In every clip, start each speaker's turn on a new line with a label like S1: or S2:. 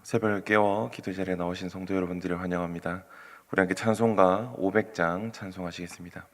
S1: 새벽을 깨워 기도 자리에 나오신 성도 여러분들을 환영합니다. 우리 함께 찬송가 500장 찬송하시겠습니다.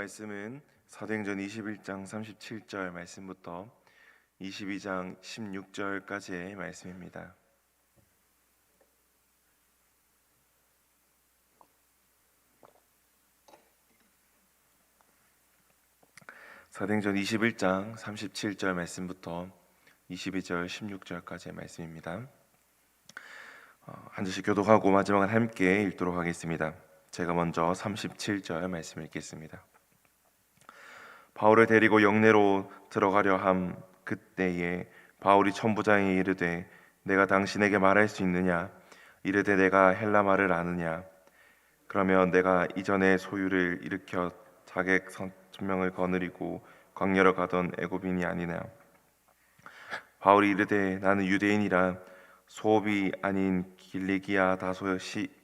S1: 말씀은 사도행전 21장 37절 말씀부터 22장 16절까지의 말씀입니다. 사도행전 21장 37절 말씀부터 22절 16절까지의 말씀입니다. 한 절씩 교독하고 마지막은 함께 읽도록 하겠습니다. 제가 먼저 37절 말씀을 읽겠습니다. 바울을 데리고 영내로 들어가려 함 그때에 바울이 천부장에게 이르되 내가 당신에게 말할 수 있느냐? 이르되 내가 헬라 말을 아느냐? 그러면 내가 이전에 소유를 일으켜 자객 천명을 거느리고 광야로 가던 애굽인이 아니냐? 바울이 이르되 나는 유대인이라 소업이 아닌 길리기아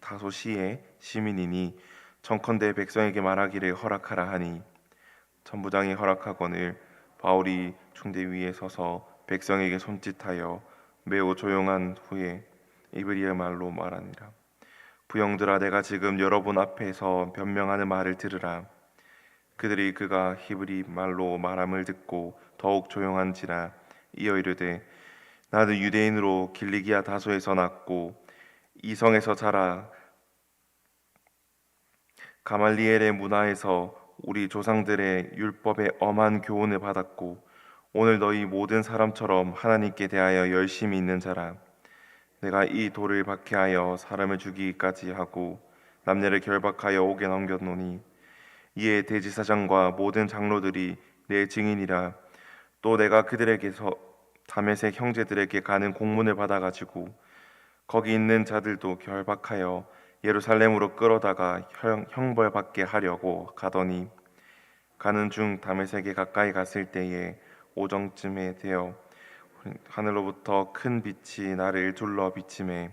S1: 다소시의 시민이니 청컨대 백성에게 말하기를 허락하라 하니 천부장이 허락하거늘 바울이 중대 위에 서서 백성에게 손짓하여 매우 조용한 후에 이브리어 말로 말하니라. 부형들아, 내가 지금 여러분 앞에서 변명하는 말을 들으라. 그들이 그가 히브리 말로 말함을 듣고 더욱 조용한지라. 이어 이르되 나는 유대인으로 길리기아 다소에서 났고 이성에서 자라 가말리엘의 문화에서 우리 조상들의 율법의 엄한 교훈을 받았고 오늘 너희 모든 사람처럼 하나님께 대하여 열심히 있는 자라. 내가 이 돌을 박해하여 사람을 죽이기까지 하고 남녀를 결박하여 옥에 넘겼노니 이에 대지사장과 모든 장로들이 내 증인이라. 또 내가 그들에게서 다메섹 형제들에게 가는 공문을 받아가지고 거기 있는 자들도 결박하여 예루살렘으로 끌어다가 형벌받게 하려고 가더니 가는 중 다메섹에 가까이 갔을 때에 오정쯤에 되어 하늘로부터 큰 빛이 나를 둘러 비치매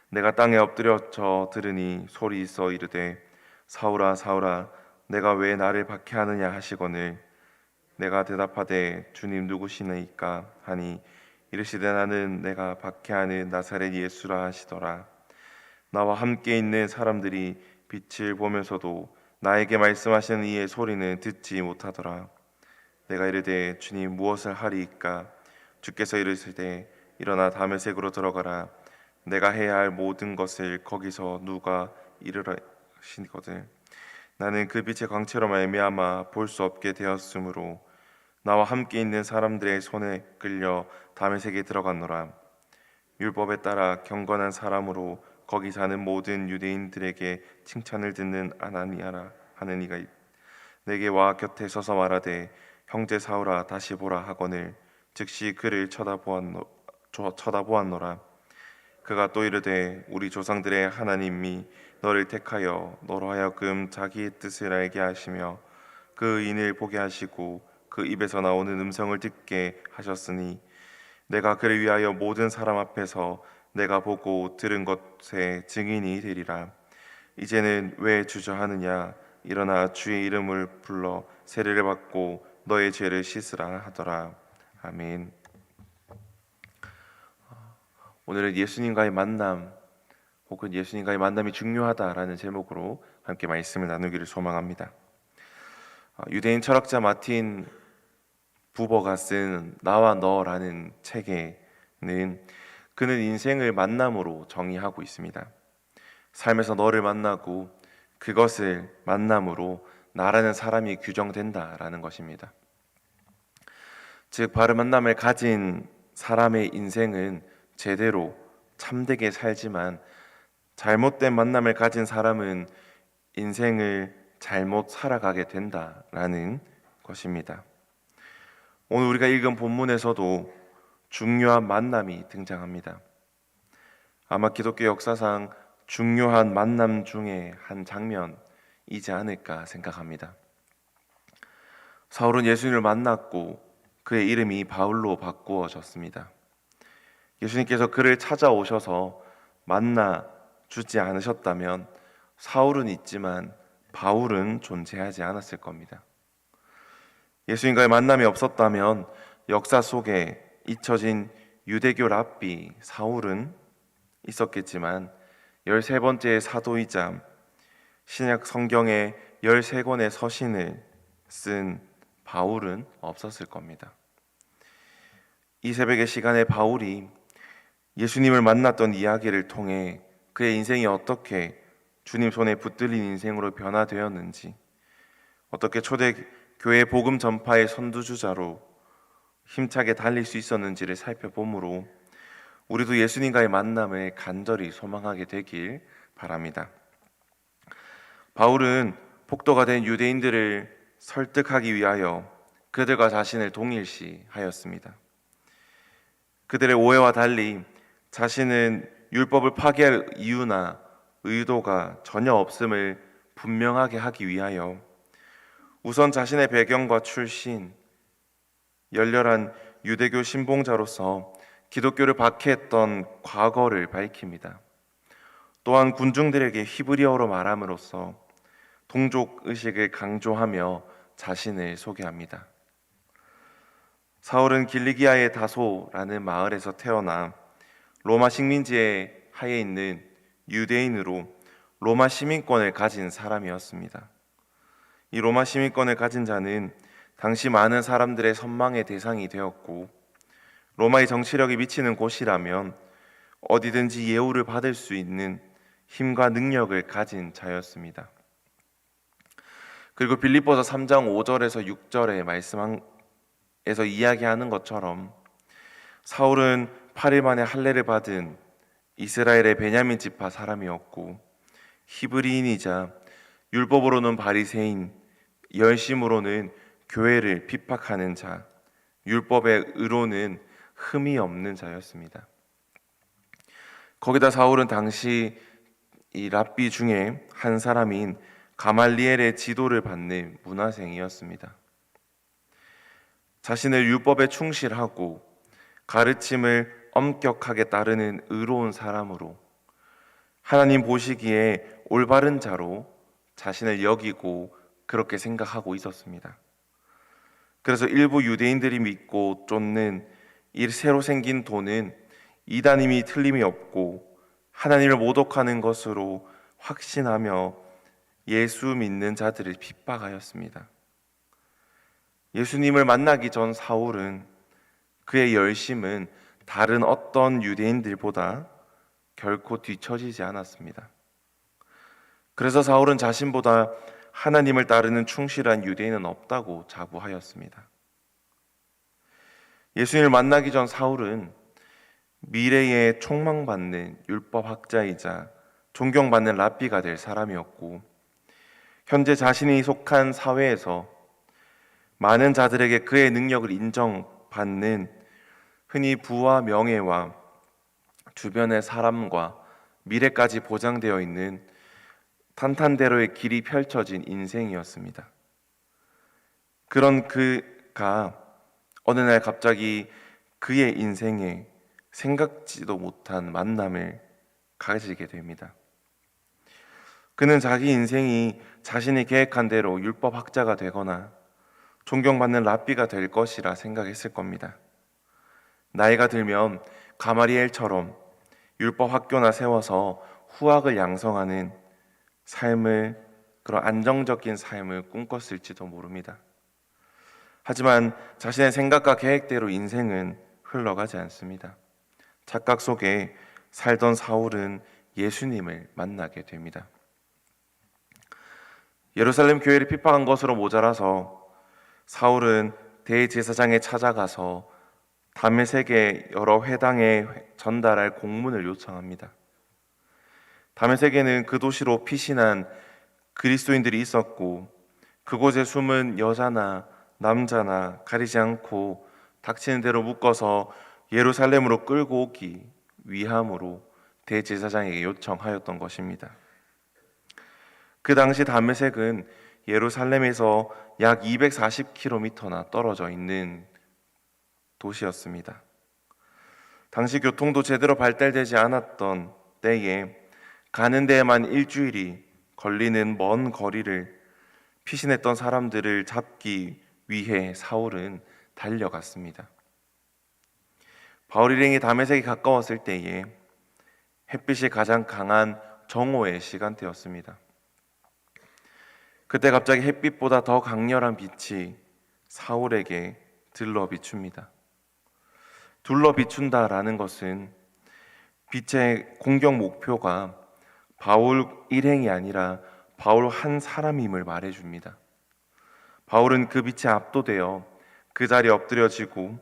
S1: 내가 땅에 엎드려져 들으니 소리 있어 이르되 사울아 사울아 내가 왜 나를 박해하느냐 하시거늘 내가 대답하되 주님 누구시니까 하니 이르시되 나는 내가 박해하는 나사렛 예수라 하시더라. 나와 함께 있는 사람들이 빛을 보면서도 나에게 말씀하시는 이의 소리는 듣지 못하더라. 내가 이르되 주님 무엇을 하리이까? 주께서 이르시되 일어나 다메섹으로 들어가라. 내가 해야 할 모든 것을 거기서 누가 이르라 하시거든. 나는 그 빛의 광채로 말미암아 볼 수 없게 되었으므로 나와 함께 있는 사람들의 손에 끌려 다메섹에 들어갔노라. 율법에 따라 경건한 사람으로 거기 사는 모든 유대인들에게 칭찬을 듣는 아나니아라 하는 이가 내게 와 곁에 서서 말하되 형제 사울아 다시 보라 하거늘 즉시 그를 쳐다보았노라. 그가 또 이르되 우리 조상들의 하나님이 너를 택하여 너로 하여금 자기의 뜻을 알게 하시며 그 인을 보게 하시고 그 입에서 나오는 음성을 듣게 하셨으니 내가 그를 위하여 모든 사람 앞에서 내가 보고 들은 것의 증인이 되리라. 이제는 왜 주저하느냐? 일어나 주의 이름을 불러 세례를 받고 너의 죄를 씻으라 하더라. 아멘. 오늘은 예수님과의 만남 혹은 예수님과의 만남이 중요하다라는 제목으로 함께 말씀을 나누기를 소망합니다. 유대인 철학자 마틴 부버가 쓴 나와 너라는 책에는 그는 인생을 만남으로 정의하고 있습니다. 삶에서 너를 만나고 그것을 만남으로 나라는 사람이 규정된다라는 것입니다. 즉 바른 만남을 가진 사람의 인생은 제대로 참되게 살지만 잘못된 만남을 가진 사람은 인생을 잘못 살아가게 된다라는 것입니다. 오늘 우리가 읽은 본문에서도 중요한 만남이 등장합니다. 아마 기독교 역사상 중요한 만남 중에 한 장면이지 않을까 생각합니다. 사울은 예수님을 만났고 그의 이름이 바울로 바꾸어졌습니다. 예수님께서 그를 찾아오셔서 만나 주지 않으셨다면 사울은 있지만 바울은 존재하지 않았을 겁니다. 예수님과의 만남이 없었다면 역사 속에 잊혀진 유대교 랍비 사울은 있었겠지만 13번째 사도이자 신약 성경의 13권의 서신을 쓴 바울은 없었을 겁니다. 이 새벽의 시간에 바울이 예수님을 만났던 이야기를 통해 그의 인생이 어떻게 주님 손에 붙들린 인생으로 변화되었는지, 어떻게 초대교회 복음 전파의 선두주자로 힘차게 달릴 수 있었는지를 살펴보므로 우리도 예수님과의 만남을 간절히 소망하게 되길 바랍니다. 바울은 폭도가 된 유대인들을 설득하기 위하여 그들과 자신을 동일시하였습니다. 그들의 오해와 달리 자신은 율법을 파괴할 이유나 의도가 전혀 없음을 분명하게 하기 위하여 우선 자신의 배경과 출신, 열렬한 유대교 신봉자로서 기독교를 박해했던 과거를 밝힙니다. 또한 군중들에게 히브리어로 말함으로써 동족 의식을 강조하며 자신을 소개합니다. 사울은 길리기아의 다소라는 마을에서 태어나 로마 식민지의 하에 있는 유대인으로 로마 시민권을 가진 사람이었습니다. 이 로마 시민권을 가진 자는 당시 많은 사람들의 선망의 대상이 되었고 로마의 정치력이 미치는 곳이라면 어디든지 예우를 받을 수 있는 힘과 능력을 가진 자였습니다. 그리고 빌립보서 3장 5절에서 6절의 말씀에서 이야기하는 것처럼 사울은 8일 만에 할례를 받은 이스라엘의 베냐민 지파 사람이었고 히브리인이자 율법으로는 바리새인, 열심으로는 교회를 핍박하는 자, 율법의 의로는 흠이 없는 자였습니다. 거기다 사울은 당시 이 랍비 중에 한 사람인 가말리엘의 지도를 받는 문화생이었습니다. 자신을 율법에 충실하고 가르침을 엄격하게 따르는 의로운 사람으로 하나님 보시기에 올바른 자로 자신을 여기고 그렇게 생각하고 있었습니다. 그래서 일부 유대인들이 믿고 쫓는 이 새로 생긴 도는 이단임이 틀림이 없고 하나님을 모독하는 것으로 확신하며 예수 믿는 자들을 핍박하였습니다. 예수님을 만나기 전 사울은 그의 열심은 다른 어떤 유대인들보다 결코 뒤처지지 않았습니다. 그래서 사울은 자신보다 하나님을 따르는 충실한 유대인은 없다고 자부하였습니다. 예수님을 만나기 전 사울은 미래에 촉망받는 율법학자이자 존경받는 랍비가 될 사람이었고 현재 자신이 속한 사회에서 많은 자들에게 그의 능력을 인정받는 흔히 부와 명예와 주변의 사람과 미래까지 보장되어 있는 탄탄대로의 길이 펼쳐진 인생이었습니다. 그런 그가 어느 날 갑자기 그의 인생에 생각지도 못한 만남을 가지게 됩니다. 그는 자기 인생이 자신이 계획한 대로 율법학자가 되거나 존경받는 랍비가 될 것이라 생각했을 겁니다. 나이가 들면 가마리엘처럼 율법학교나 세워서 후학을 양성하는 그런 안정적인 삶을 꿈꿨을지도 모릅니다. 하지만 자신의 생각과 계획대로 인생은 흘러가지 않습니다. 착각 속에 살던 사울은 예수님을 만나게 됩니다. 예루살렘 교회를 핍박한 것으로 모자라서 사울은 대제사장에 찾아가서 다메섹의 여러 회당에 전달할 공문을 요청합니다. 다메섹에는 그 도시로 피신한 그리스도인들이 있었고 그곳에 숨은 여자나 남자나 가리지 않고 닥치는 대로 묶어서 예루살렘으로 끌고 오기 위함으로 대제사장에게 요청하였던 것입니다. 그 당시 다메섹은 예루살렘에서 약 240km나 떨어져 있는 도시였습니다. 당시 교통도 제대로 발달되지 않았던 때에 가는 데에만 일주일이 걸리는 먼 거리를 피신했던 사람들을 잡기 위해 사울은 달려갔습니다. 바울 일행이 다메섹에 가까웠을 때에 햇빛이 가장 강한 정오의 시간대였습니다. 그때 갑자기 햇빛보다 더 강렬한 빛이 사울에게 들러 비춥니다. 둘러 비춘다라는 것은 빛의 공격 목표가 바울 일행이 아니라 바울 한 사람임을 말해줍니다. 바울은 그 빛에 압도되어 그 자리에 엎드려지고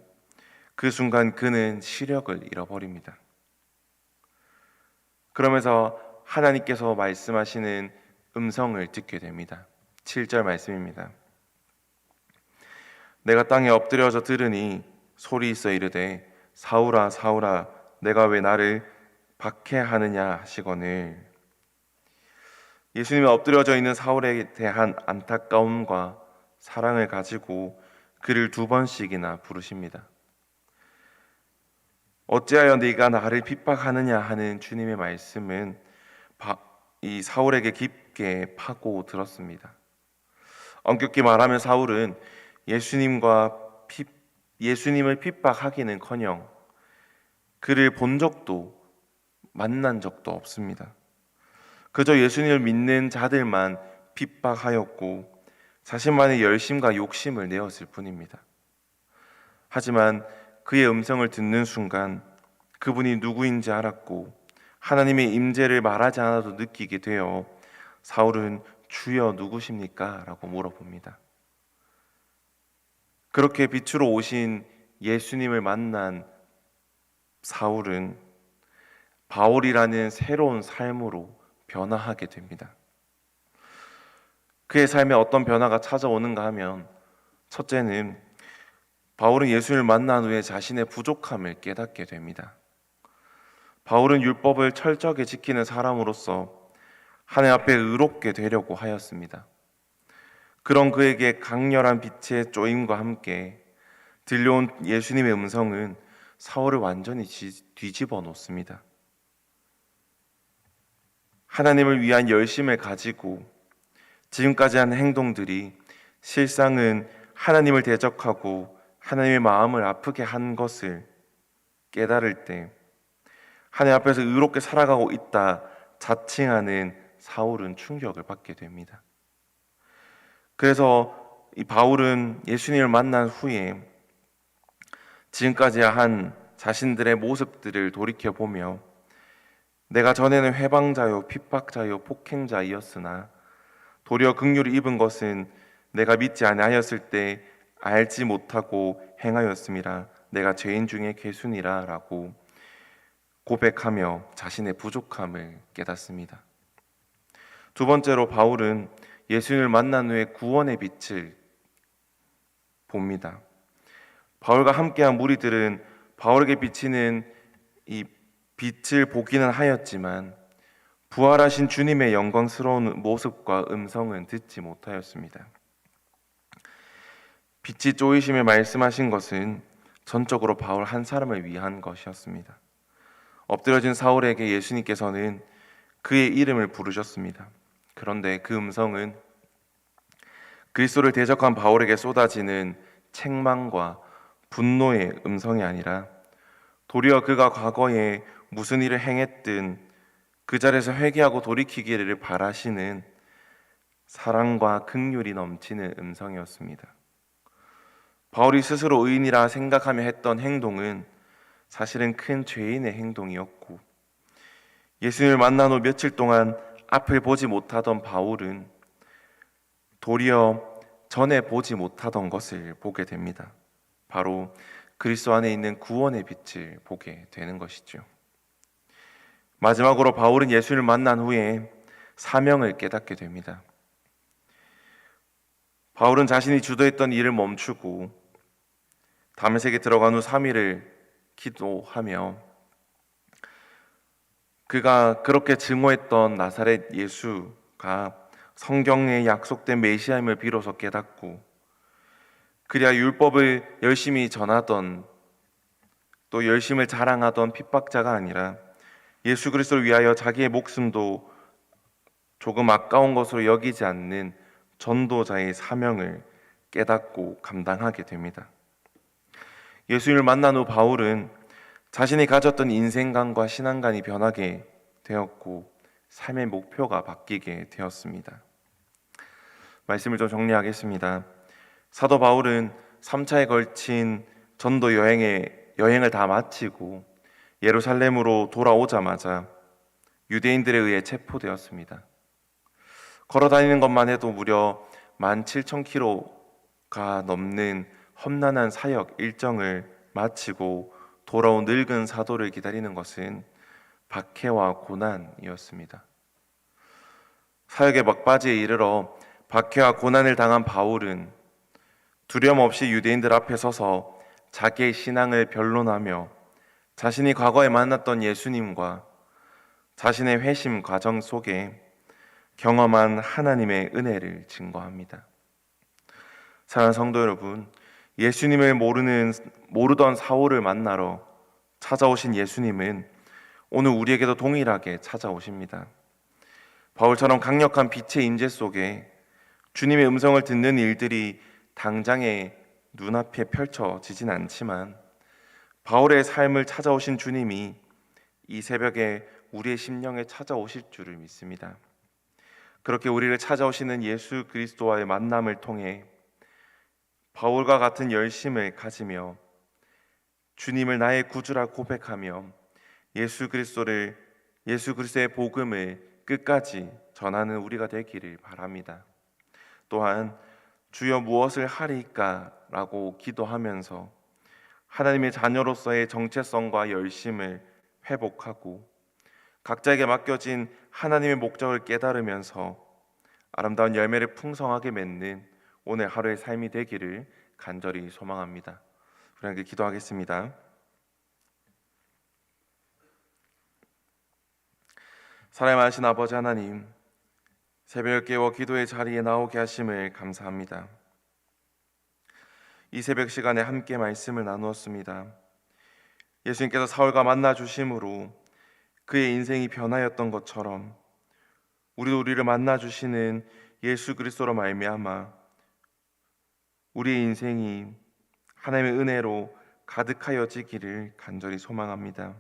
S1: 그 순간 그는 시력을 잃어버립니다. 그러면서 하나님께서 말씀하시는 음성을 듣게 됩니다. 7절 말씀입니다. 내가 땅에 엎드려져 들으니 소리 있어 이르되 사울아 사울아 내가 왜 나를 박해하느냐 하시거늘. 예수님은 엎드려져 있는 사울에 대한 안타까움과 사랑을 가지고 그를 두 번씩이나 부르십니다. 어찌하여 네가 나를 핍박하느냐 하는 주님의 말씀은 이 사울에게 깊게 파고 들었습니다. 엄격히 말하면 사울은 예수님을 핍박하기는커녕 그를 본 적도 만난 적도 없습니다. 그저 예수님을 믿는 자들만 핍박하였고 자신만의 열심과 욕심을 내었을 뿐입니다. 하지만 그의 음성을 듣는 순간 그분이 누구인지 알았고 하나님의 임재를 말하지 않아도 느끼게 되어 사울은 주여 누구십니까? 라고 물어봅니다. 그렇게 빛으로 오신 예수님을 만난 사울은 바울이라는 새로운 삶으로 변화하게 됩니다. 그의 삶에 어떤 변화가 찾아오는가 하면 첫째는 바울은 예수님을 만난 후에 자신의 부족함을 깨닫게 됩니다. 바울은 율법을 철저하게 지키는 사람으로서 하나님 앞에 의롭게 되려고 하였습니다. 그런 그에게 강렬한 빛의 쪼임과 함께 들려온 예수님의 음성은 사울을 완전히 뒤집어 놓습니다. 하나님을 위한 열심을 가지고 지금까지 한 행동들이 실상은 하나님을 대적하고 하나님의 마음을 아프게 한 것을 깨달을 때 하나님 앞에서 의롭게 살아가고 있다 자칭하는 사울은 충격을 받게 됩니다. 그래서 이 바울은 예수님을 만난 후에 지금까지 한 자신들의 모습들을 돌이켜보며 내가 전에는 해방자요 핍박자요 폭행자이었으나 도리어 긍휼을 입은 것은 내가 믿지 아니하였을 때 알지 못하고 행하였음이라 내가 죄인 중에 괴순이라 라고 고백하며 자신의 부족함을 깨닫습니다. 두 번째로 바울은 예수님을 만난 후에 구원의 빛을 봅니다. 바울과 함께한 무리들은 바울에게 비치는 이 빛을 보기는 하였지만 부활하신 주님의 영광스러운 모습과 음성은 듣지 못하였습니다. 빛이 쪼이심에 말씀하신 것은 전적으로 바울 한 사람을 위한 것이었습니다. 엎드려진 사울에게 예수님께서는 그의 이름을 부르셨습니다. 그런데 그 음성은 그리스도를 대적한 바울에게 쏟아지는 책망과 분노의 음성이 아니라 도리어 그가 과거에 무슨 일을 행했든 그 자리에서 회개하고 돌이키기를 바라시는 사랑과 긍휼이 넘치는 음성이었습니다. 바울이 스스로 의인이라 생각하며 했던 행동은 사실은 큰 죄인의 행동이었고 예수님을 만난 후 며칠 동안 앞을 보지 못하던 바울은 도리어 전에 보지 못하던 것을 보게 됩니다. 바로 그리스도 안에 있는 구원의 빛을 보게 되는 것이죠. 마지막으로 바울은 예수를 만난 후에 사명을 깨닫게 됩니다. 바울은 자신이 주도했던 일을 멈추고 다메섹에 들어간 후 3일을 기도하며 그가 그렇게 증오했던 나사렛 예수가 성경에 약속된 메시아임을 비로소 깨닫고 그리하 율법을 열심히 전하던 또 열심을 자랑하던 핍박자가 아니라 예수 그리스도를 위하여 자기의 목숨도 조금 아까운 것으로 여기지 않는 전도자의 사명을 깨닫고 감당하게 됩니다. 예수님을 만난 후 바울은 자신이 가졌던 인생관과 신앙관이 변하게 되었고 삶의 목표가 바뀌게 되었습니다. 말씀을 좀 정리하겠습니다. 사도 바울은 3차에 걸친 전도 여행을 다 마치고 예루살렘으로 돌아오자마자 유대인들에 의해 체포되었습니다. 걸어다니는 것만 해도 무려 17,000km가 넘는 험난한 사역 일정을 마치고 돌아온 늙은 사도를 기다리는 것은 박해와 고난이었습니다. 사역의 막바지에 이르러 박해와 고난을 당한 바울은 두려움 없이 유대인들 앞에 서서 자기의 신앙을 변론하며 자신이 과거에 만났던 예수님과 자신의 회심 과정 속에 경험한 하나님의 은혜를 증거합니다. 사랑하는 성도 여러분, 예수님을 모르던 사울을 만나러 찾아오신 예수님은 오늘 우리에게도 동일하게 찾아오십니다. 바울처럼 강력한 빛의 임재 속에 주님의 음성을 듣는 일들이 당장에 눈앞에 펼쳐지진 않지만 바울의 삶을 찾아오신 주님이 이 새벽에 우리의 심령에 찾아오실 줄을 믿습니다. 그렇게 우리를 찾아오시는 예수 그리스도와의 만남을 통해 바울과 같은 열심을 가지며 주님을 나의 구주라 고백하며 예수 그리스도의 복음을 끝까지 전하는 우리가 되기를 바랍니다. 또한 주여 무엇을 하리까라고 기도하면서 하나님의 자녀로서의 정체성과 열심을 회복하고 각자에게 맡겨진 하나님의 목적을 깨달으면서 아름다운 열매를 풍성하게 맺는 오늘 하루의 삶이 되기를 간절히 소망합니다. 우리 함께 기도하겠습니다. 사랑의 많으신 아버지 하나님, 새벽 깨워 기도의 자리에 나오게 하심을 감사합니다. 이 새벽 시간에 함께 말씀을 나누었습니다. 예수님께서 사울과 만나 주심으로 그의 인생이 변하였던 것처럼 우리를 만나 주시는 예수 그리스도로 말미암아 우리의 인생이 하나님의 은혜로 가득하여지기를 간절히 소망합니다.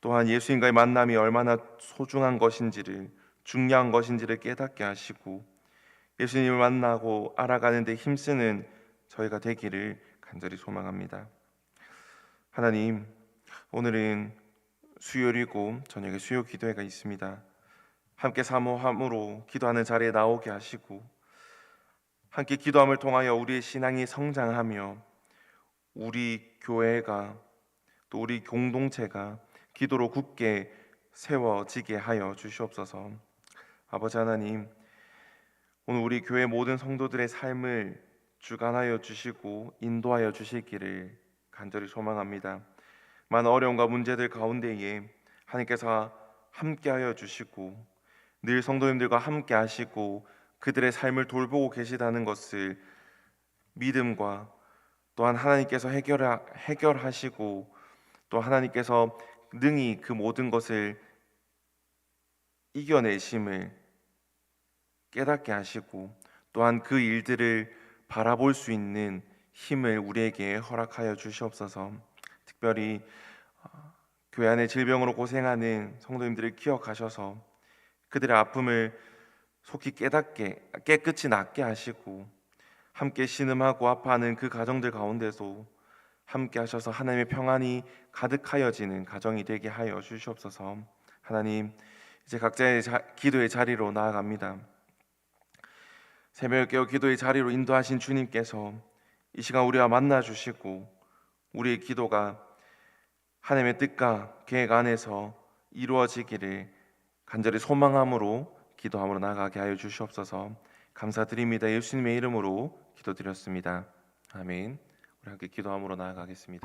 S1: 또한 예수님과의 만남이 얼마나 소중한 것인지를, 중요한 것인지를 깨닫게 하시고 예수님을 만나고 알아가는 데 힘쓰는 저희가 되기를 간절히 소망합니다. 하나님, 오늘은 수요일이고 저녁에 수요 기도회가 있습니다. 함께 사모함으로 기도하는 자리에 나오게 하시고 함께 기도함을 통하여 우리의 신앙이 성장하며 우리 교회가 또 우리 공동체가 기도로 굳게 세워지게 하여 주시옵소서. 아버지 하나님, 오늘 우리 교회 모든 성도들의 삶을 주관하여 주시고 인도하여 주시기를 간절히 소망합니다. 많은 어려움과 문제들 가운데에 하나님께서 함께하여 주시고 늘 성도님들과 함께 하시고 그들의 삶을 돌보고 계시다는 것을 믿음과 또한 하나님께서 해결하시고 또 하나님께서 능히 그 모든 것을 이겨내심을 깨닫게 하시고 또한 그 일들을 바라볼 수 있는 힘을 우리에게 허락하여 주시옵소서. 특별히 교회 안에 질병으로 고생하는 성도님들을 기억하셔서 그들의 아픔을 속히 깨끗이 낫게 하시고 함께 신음하고 아파하는 그 가정들 가운데서 함께 하셔서 하나님의 평안이 가득하여지는 가정이 되게 하여 주시옵소서. 하나님, 이제 각자의 기도의 자리로 나아갑니다. 새벽에 깨어 기도의 자리로 인도하신 주님께서 이 시간 우리와 만나 주시고 우리의 기도가 하나님의 뜻과 계획 안에서 이루어지기를 간절히 소망함으로 기도함으로 나아가게 하여 주시옵소서. 감사드립니다. 예수님의 이름으로 기도드렸습니다. 아멘. 우리 함께 기도함으로 나아가겠습니다.